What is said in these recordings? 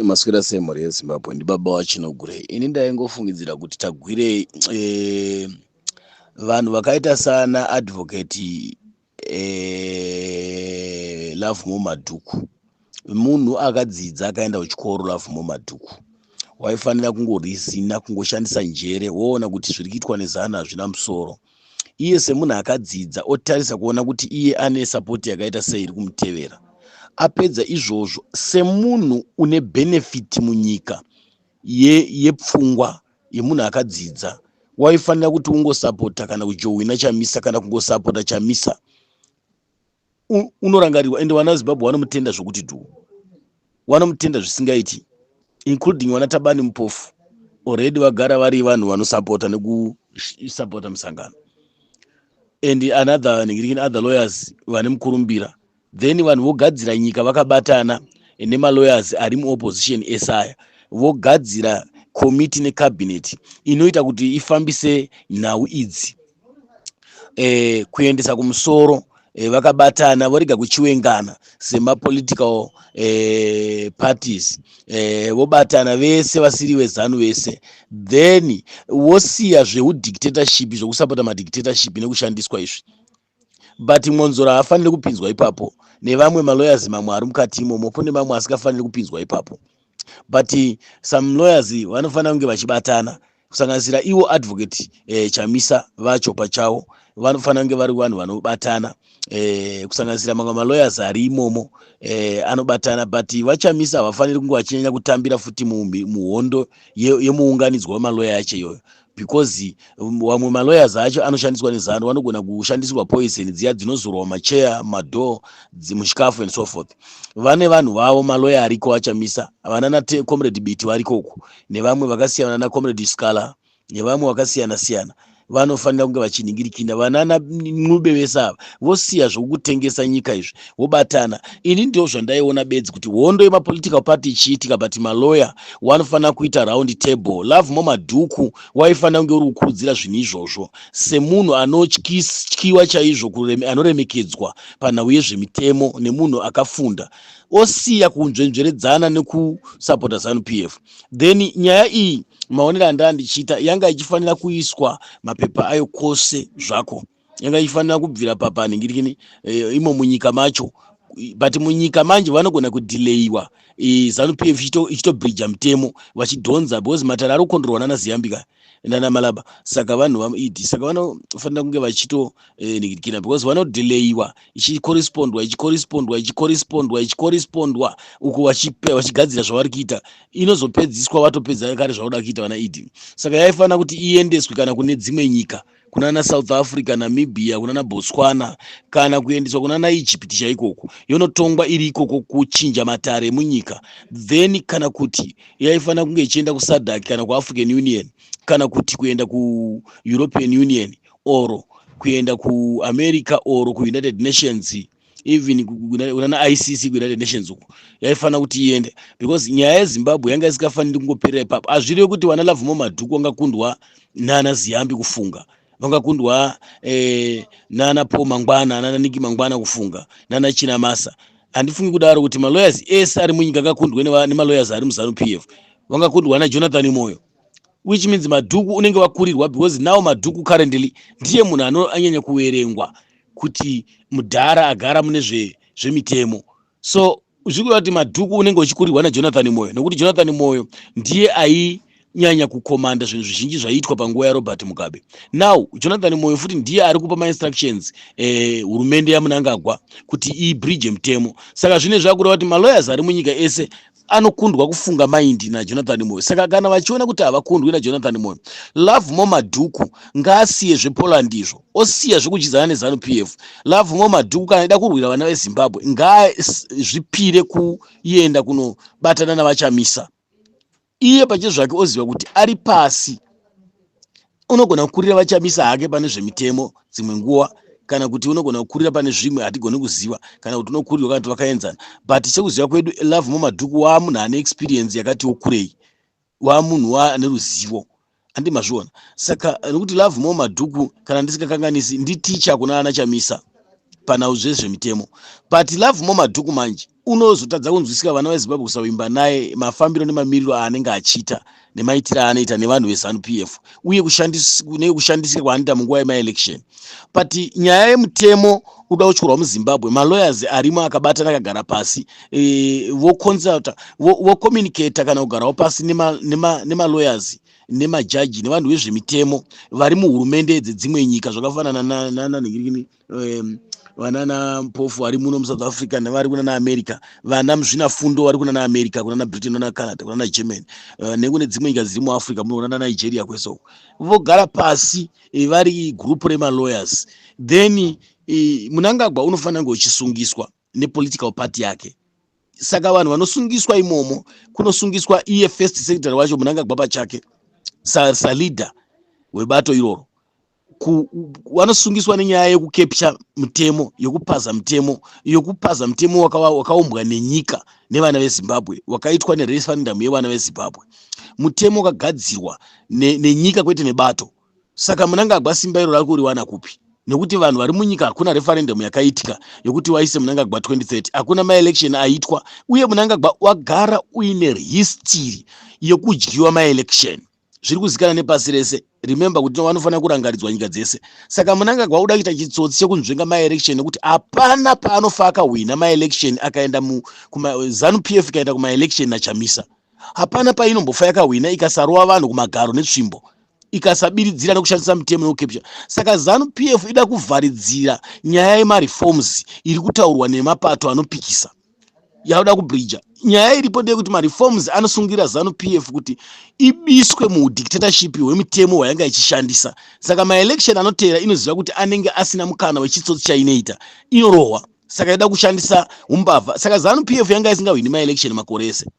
maswera semhuri yezimbabwe ndibaba wachinogure. Ini ndaingofungidzira kuti tagwire vanhu vakaita sana advocate Love Madhuku. Munhu akadzidza akaenda kuchikoro Love Madhuku. Waifanira kungorizina kungoshandisa njere woona kuti zviri kuitwa nezana hazvina musoro. Iye semunhu akadzidza otarisa kuona kuti iye ane sapoti yakaita sei iri kumutevera. Apedza izvozvo semunhu une benefit munyika yepfungwa yemunhu akadzidza waifanira kuti ungosapota kana kujoina Chamisa kana kungosapota Chamisa. Unorangarirwa ende wana Zimbabwe vanomutenda zvokuti tu vanomutenda zvisingaiti, including wana Tabani Mupofu already vagara vari vanhu vanosapota nekusapota musangano, and other lawyers vane mukurumbira. Then vanhu vogadzira nyika vakabatana nemalawyers ari muopposition esaya vogadzira committee necabinet inoita kuti ifambise nhau idzi kuendesa kumusoro. Vakabatana vorega kuchiwengana semapolitical parties, vobatana vese vasiri vezanu vese, then wosiya zveudictatorship zvokusapota madictatorship nekushandiswa izvi. But Monzora hafanire kupinzwa ipapo nevamwe malawyers mamwe ari mukati imomo, pone mamwe asikafaniri kupinzwa ipapo. But some lawyers vanofanira kunge vachibatana kusanganisira iwo advocate Chamisa vacho pachawo vanofanira kunge vari vanhu vanobatana, kusanganisira mamwe malawyers ari imomo anobatana. But vaChamisa havafaniri kunge vachinyanya kutambira futi muhondo yemuunganidzwa wemalawyer acho iyoyo, because wamwe malawyers acho anoshandiswa nezano, vanogona kushandisirwa poison dziya dzinozorwa macheya, madoo, muchikafu and so forth. Vane vanhu vavo malawyer ariko vaChamisa, vanana comrade Biti varikoko nevamwe vakasiyana na comrade Scala nevamwe vakasiyana siyana, vanofanira kunge vachiningirikinda. Vanana Ncube vese ava vosiya zvokutengesa nyika izvi vobatana. Ini ndio zvandaiona bedzi kuti hondo yemapolitical party ichiitika, but malawyer vanofanira kuita round table. Love Madhuku waifanira kunge uri kukurudzira zvinhu izvozvo semunhu anotyiwa chaizvo, anoremekedzwa panhau yezvemitemo nemunhu akafunda, osiya kunzvenzveredzana nekusapota ZANU-PF. Then nyaya iyi maonero andandichiita yanga ichifanira kuiswa mapepa ayo kose zvako, yanga ichifanira kubvira papanhingirikini imo munyika macho. But munyika manje vanogona kudelayiwa ZANU-PF ichitobridja mutemo vachidhonza, because matare ari kukondorwa nana Ziyambika nana Malaba. Saka vanhu vamuidi, saka vanofanira kunge vachitoningirikina, because vanodelayiwa ichikorespondwa uku vachigadzira zvavari kuita, inozopedziswa vatopedza kare zvauda kuita vana idi. Saka yaifanira kuti iendeswe kana kune dzimwe nyika, kunana South Africa, Namibia, kunana Botswana, kana kuendeswa kunana Egypt chaikoko, yonotongwa iri ikoko kuchinja matare munyika. Then kana kuti yaifanira kunge ichienda kuSADC kana kuAfrican Union, kana kuti kuenda kuEuropean Union, oro kuenda kuAmerica, oro kuUnited Nations, even kunana ICC kuUnited Nations uko yaifanira kuti iende, because nyaya yeZimbabwe yanga isikafaniri kungoperera ipapo. Hazviri kuti wana Love Madhuku vangakundwa nana Ziyambi kufunga, vangakundwa nana Paul Mangwana, nana Niki Mangwana kufunga, nana Chinamasa. Handifungi kudaro kuti malawyers ese ari munyika akakundwa nemalawyers ari muZANU-PF vangakundwa na Jonathan Moyo, which means Madhuku unenge wakurirwa, because now Madhuku currently ndiye munhu anyanya kuverengwa kuti mudhara agara mune zvemitemo. So zvirikuva kuti Madhuku unenge uchikurirwa naJonathan Moyo, nekuti Jonathan Moyo ndiye ainyanya kukomanda zvinhu zvizhinji zvaiitwa panguva yaRobert Mugabe. Now Jonathan Moyo futi ndiye ari kupa instructions hurumende yaMnangagwa kuti ibridge mutemo. Saka zvine zvakureva kuti malawyers ari munyika ese anokundwa kufunga mind na Jonathan Moyo. Saka kana vachiona kuti havakundwi na Jonathan Moyo, Love Madhuku ngaasiye zvePoland izvo, osiya zvekuchidzana neZANU-PF. Love Madhuku kana ida kurwira vana veZimbabwe ngazvipire kuenda kunobatana navaChamisa. Iye pache zvake oziva kuti ari pasi, unogona kukurira vaChamisa hake pane zvemitemo dzimwe nguva, kana kuti unogona kukurira pane zvimwe hatigoni kuziva, kana kuti unokurirwa kana kuti vakaenzana. But sekuziva kwedu Love Madhuku wamunhu ane experience yakati okurei, wamunhu ane ruzivo, handimazviona. Saka nekuti Love Madhuku kana ndisingakanganisi nditicha kuna ana Chamisa, pana uzvezve mitemo. But Love Madhuku manje unozotadza kunzwisika vana veZimbabwe kusavimba naye mafambiro nemamiriro aanenge achiita nemaitiro aanoita nevanhu veZANU-PF uye kushandisika kwaanoita munguva yemaelection. But nyaya yemutemo uda kutyurwa muZimbabwe, malawyers arimo akabatana akagara pasi voconsulta vocommunicata kana kugarawo pasi nemalawyers nemajaji nevanhu vezvemitemo vari muhurumende dzedzimwe nyika zvakafanana nananhingirikini vanana Mpofu vari muno muSouth Africa nevari kuna America, vana Muzvinafundo vari kuna America, kuna Britain na Canada, kuna Germany, nekune dzimwe nyika dziri muAfrica muno na Nigeria kwesoko. Vogara pasi vari group rema lawyers. Then Mnangagwa unofanira kuchisungiswa nepolitical party yake. Saka vanhu vanosungiswa imomo kunosungiswa iye first secretary wacho Mnangagwa pachake leader webato iroro. Vanosungiswa nenyaya yekukepcha mutemo, yokupaza mutemo wakaumbwa nenyika nevana veZimbabwe, wakaitwa nereferendum yevana veZimbabwe. Mutemo wakagadzirwa nenyika kwete nebato. Saka Mnangagwa simba iro rari kuriwana kupi? Nekuti vanhu vari munyika hakuna referendum yakaitika yokuti waise Mnangagwa 2030, hakuna maelection aitwa, uye Mnangagwa wagara uine history yokudyiwa maelection. Zviri kuzikana nepasi rese. Remember kuti vanofanira kurangaridzwa nyika dzese. Saka Mnangagwa uda kuita chitsotsi chekunzvenga maelection nekuti hapana paanofa akawina maelection akaenda ZANU-PF ikaenda kumaelection naChamisa. Hapana painombofa yakawina ikasarova vanhu kumagaro netsvimbo, ikasabiridzira nekushandisa mutemo nokupepcha. Saka ZANU-PF ida kuvharidzira nyaya yemareforms iri kutaurwa nemapato anopikisa, yauda kubridge. Nyaya iripo ndeyekuti mareforms anosungira ZANU-PF kuti ibiswe mudictatorship wemitemo wayanga ichishandisa. Saka maelection anoteera inoziva kuti anenge asina mukana wechitsotsi chainoita, inorohwa. Saka ida kushandisa umbavha. Saka ZANU-PF yanga isingawini maelection makore ese.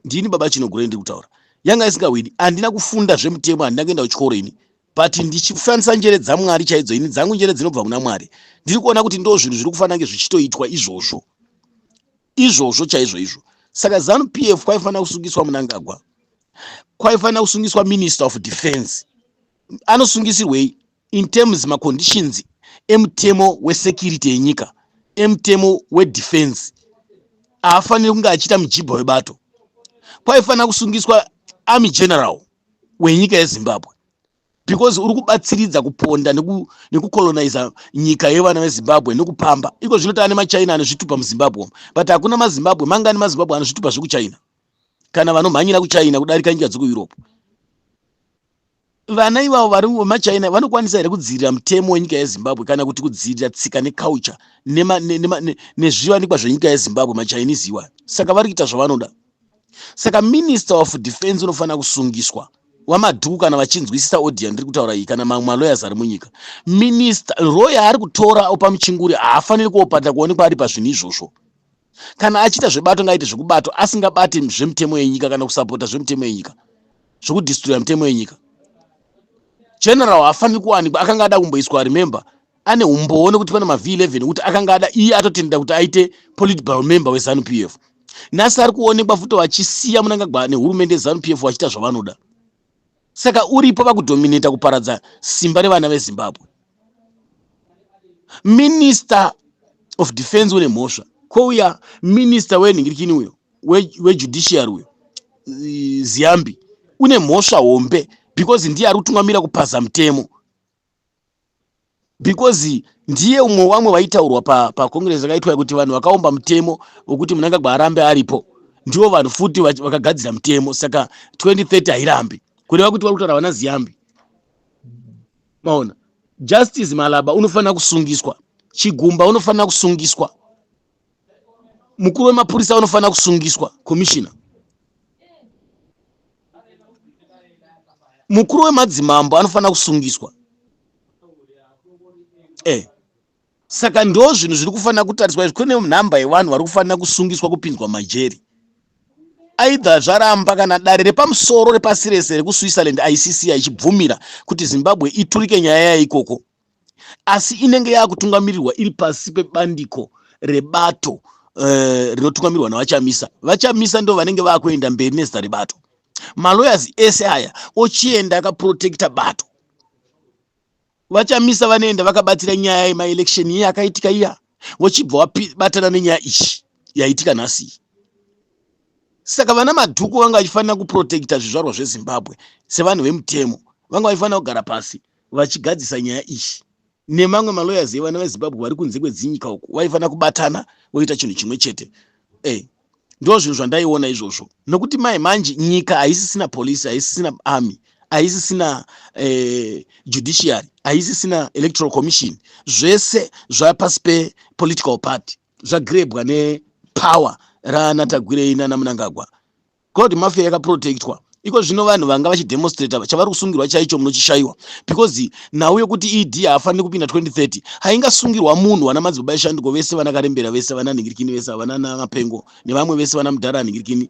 Ndini baba Chinogore ndiri kutaura. Yanga isingawini. Handina kufunda zvemutemo, handina kuenda kuchikoro ini. But ndichifanisa njere dzaMwari chaidzo, ini dzangu njere dzinobva kuna Mwari. Ndiri kuona kuti ndo zvinhu zviri kufanira kunge zvichitoitwa izvozvo chaizvo izvo. Saka ZANU-PF kwaifanira kusungiswa Mnangagwa, kwaifanira kusungiswa Minister of Defense. Anosungisirwei in terms conditions emutemo wesecurity yenyika, emutemo wedefense. Haafaniri kunge achiita mujibha webato. Kwaifanira kusungiswa Army General wenyika yeZimbabwe, because uri kubatsiridza kuponda nekukoloniza nyika yevana veZimbabwe nekupamba. Iko zvinoti ane maChina anozvitupa muZimbabwe, but hakuna maZimbabwe, mangani maZimbabwe anozvitupa zvekuChina kana vanomhanyira kuChina kudarika nyika dzekuEurope. Vana ivavo vari muMachina vanokwanisa here kudzivirira mutemo wenyika yeZimbabwe kana kuti kudzivirira tsika neculture nezviwanikwa zvenyika yeZimbabwe maChinese iwa? Saka vari kuita zvavanoda. Saka Minister of Defense unofanira kusungiswa. Wamadhuku kana vachinzwisisa audio ndiri kutaura iyi, kana mamwe lawyers ari munyika. Minister lawyer ari kutora opa muchinguri haafaniri kuopata kuonekwa ari pazvinhu izvozvo. Kana achiita zvebato ngaite zvekubato, asingabati zvemutemo yenyika kana kusapota zvemutemo yenyika, zvokudistroya mutemo yenyika. General haafaniri kuwanikwa akanga ada kumboiswa, remember ane umboo nekuti pane maV11 kuti akanga ada iye atotenda kuti aite political member weZANU-PF. Nhasi ari kuonekwa futi vachisiya Mnangagwa nehurumende yeZANU-PF vachiita zvavanoda. Saka uripo pakudominata kuparadza simba revana veZimbabwe. Minister of Defense une mhosva, kwouya minister wenhingirikini uyo wejudiciary uyo Ziyambi une mhosva hombe, because ndiye ari kutungamira kupaza mutemo, because ndiye umwe wamwe vaitaurwa paCongress akaitwa kuti vanhu vakaomba mutemo wokuti Mnangagwa arambe aripo ndiwo vanhu futi vakagadzira mutemo. Saka 2030 hairambi, kureva kuti vari kutaura vana Ziyambi. Maona, Justice Malaba unofanira kusungiswa, Chigumba unofanira kusungiswa, mukuru wemapurisa unofanira kusungiswa, commissioner, mukuru wemadzimambo anofanira kusungiswa. Saka ndo zvinhu zviri kufanira kutariswa. Kune nhamba yevanhu vari kufanira kusungiswa kupinzwa majeri, aidha zvaramba kana dare repamusoro repasi rese rekuSwitzerland ICC ichibvumira kuti Zimbabwe iturike nyaya yayo ikoko, asi inenge yakutungamirirwa iri pasi pebandiko rebato rinotungamirirwa navaChamisa. VaChamisa ndo vanenge vakuenda mberi nezita rebato. Malawyers ese aya ochienda akaprotecta bato. vachamisa vanoenda vakabatira nyaya yemaelection iya akaitika iya, vochibva vabatana nenyaya ichi yaitika nhasi. Saka vana madhuku vanga vachifanira kuprotekta zvizvarwa zveZimbabwe sevanhu vemutemo, vanga vachifanira kugara pasi vachigadzisa nyaya ichi, nemamwe maloyers evana veZimbabwe vari kunze kwedzinyika uku vaifanira kubatana voita chinhu chimwe chete. Ndo zvinhu zvandaiona izvozvo, nokuti manje nyika haisisina polisi, haisisina army, haisisina judiciary, haisisina electoral commission, zvese zvapasi pepolitical party, zvagrebwa nepower raanatagwirei nana Mnangagwa. God mafia yakaprotectwa. Iko zvino vanhu vanga vachidemonstrate chavari kusungirwa chaicho munochishaiwa, because nhau yokuti ED haafaniri kupinda 2030 haingasungirwa munhu wana madzibaba eshanduko vese vana Karembera vese vana Ningirikini vese vana Mapengo nevamwe vese vana Mudhara Ningirikini,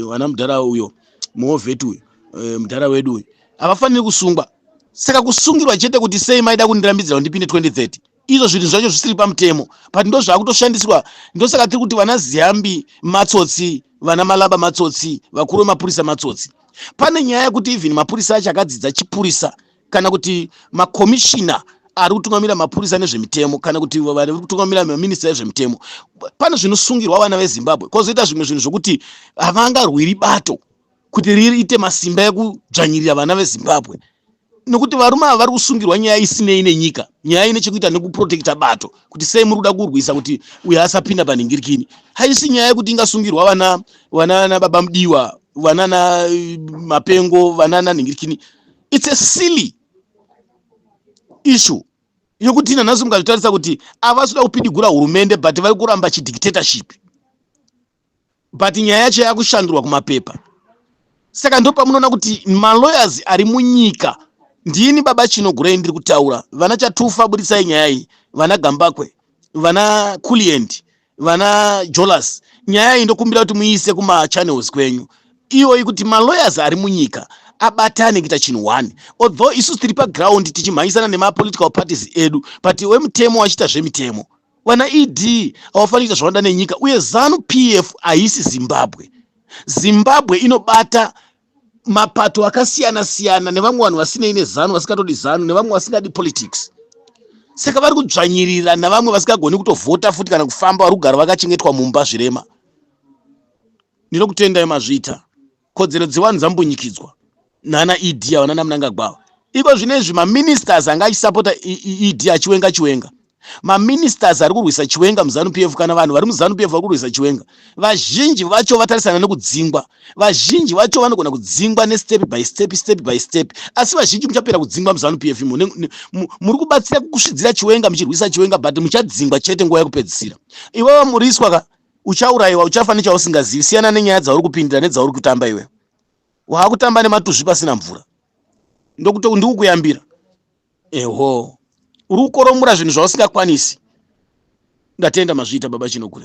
vana Mudhara uyo Movetu uyo, Mudhara wedu uyo havafaniri kusungwa. Saka kusungirwa chete kuti sei maida kundirambidzira kuti ndipinde 2030, izvo zvinhu zvacho zvisiri pamutemo, but ndo zvakutoshandiswa. Ndosaka tiri kuti vana Ziyambi matsotsi, vana Malaba matsotsi, vakuru vemapurisa matsotsi. Pane nyaya yekuti even mapurisa acho akadzidza chipurisa, kana kuti makomishina ari kutungamira mapurisa nezvemitemo, kana kuti vari kutungamira maminista ezvemitemo, pane zvinosungirwa vana veZimbabwe, kwozoita zvimwe zvinhu zvokuti havangarwiri bato kuti riite masimba ekudzvanyirira vana veZimbabwe, nokuti varume ava vari kusungirwa nyaya isinei nenyika, nyaya ine chekuita nekuprotekta bato, kuti sei muri kuda kurwisa kuti uyo asapinda paNingirikini. Haisi nyaya yekuti ingasungirwa vana Baba Mudiwa, vana Mapengo, vana Ningirikini. It's a silly issue yokuti nanhasi mukazotarisa kuti havasi kuda kupidigura hurumende, but vari kuramba chidictatorship, but nyaya yacho yakushandurwa kumapepa. Saka ndo pamunoona kuti maloyers ari munyika, ndini Baba Chinogurei ndiri kutaura, vana Chatufa budisai nyaya iyi, vana Gambakwe, vana Kuliendi, vana Jolas, nyaya iyi ndokumbira kuti muise kuma channels kwenyu iwo, kuti maloyers ari munyika abatane kuita chinhu one. Although isu tiri paground tichimhaisana nemapolitical parties edu, but wemutemo wachita zvemitemo. Wana ED havafaniri kuita zvavanoda nenyika, uye ZANU PF haisi Zimbabwe. Zimbabwe inobata mapato akasiyana siyana nevamwe vanhu vasinei neZANU, vasikatodi ZANU, nevamwe vasingadi politics. Saka vari kudzvanyirira navamwe vasikagoni kutovhota futi kana kufamba, vari kugara vakachengetwa mumba zvirema. Ndinokutendai mazvita, kodzero dzevanhu dzambonyikidzwa nana ED ava nana Mnangagwa. Iko zvinezvi maministers anga achisapota ED achiwenga maministers ari kurwisa chiwenga muZANU PF, kana vanhu vari muZANU PF vari kurwisa chiwenga, vazhinji vacho vatarisana nekudzingwa, vazhinji vacho vanogona kudzingwa nestep by step, asi vazhinji muchapera kudzingwa muZANU PF muri kubatsira kusvidzira chiwenga, muchirwisa chiwenga, but muchadzingwa chete nguva yekupedzisira. Iwewe muriswa uchaurayiwa, uchafa nechausingazivi. Siyana nenyaya dzauri kupindira nedzauri kutamba. Iwe waakutamba nematuzvi pasina mvura, ndokuti ndikukuyambira. Eho, uri kukoromora zvinhu zvausingakwanisi. Ndatenda mazvita Baba Chinogure.